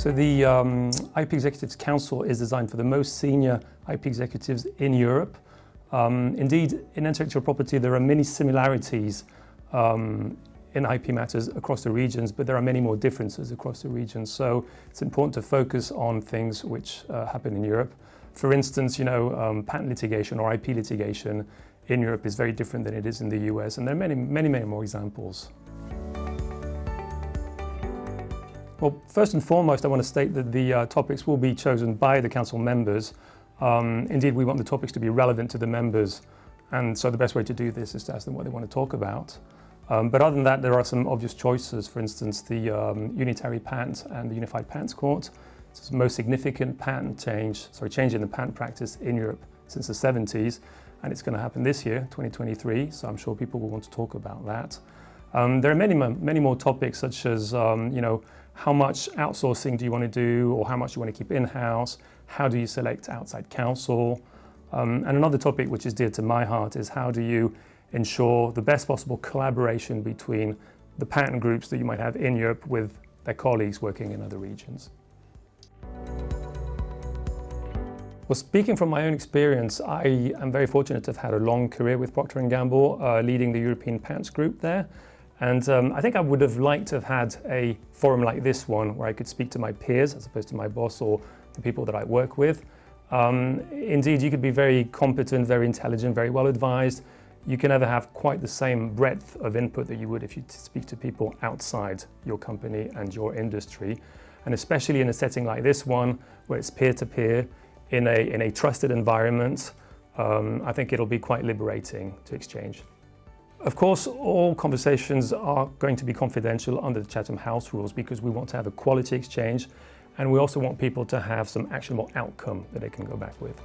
So the IP Executives Council is designed for the most senior IP executives in Europe. Indeed, in intellectual property, there are many similarities in IP matters across the regions, but there are many more differences across the regions. So it's important to focus on things which happen in Europe. For instance, patent litigation or IP litigation in Europe is very different than it is in the US, and there are many more examples. Well, first and foremost, I want to state that the topics will be chosen by the council members. Indeed, we want the topics to be relevant to the members, and so the best way to do this is to ask them what they want to talk about. But other than that, there are some obvious choices. For instance, the unitary patent and the unified patents court. It's the most significant change in the patent practice in Europe since the 70s, and it's going to happen this year, 2023. So I'm sure people will want to talk about that. There are many more topics, such as how much outsourcing do you want to do, or how much you want to keep in-house? How do you select outside counsel? And another topic which is dear to my heart is how do you ensure the best possible collaboration between the patent groups that you might have in Europe with their colleagues working in other regions. Well, speaking from my own experience, I am very fortunate to have had a long career with Procter & Gamble, leading the European patents group there. And I think I would have liked to have had a forum like this one where I could speak to my peers as opposed to my boss or the people that I work with. Indeed, you could be very competent, very intelligent, very well advised. You can never have quite the same breadth of input that you would if you speak to people outside your company and your industry. And especially in a setting like this one, where it's peer-to-peer, in a trusted environment, I think it'll be quite liberating to exchange. Of course, all conversations are going to be confidential under the Chatham House rules because we want to have a quality exchange, and we also want people to have some actionable outcome that they can go back with.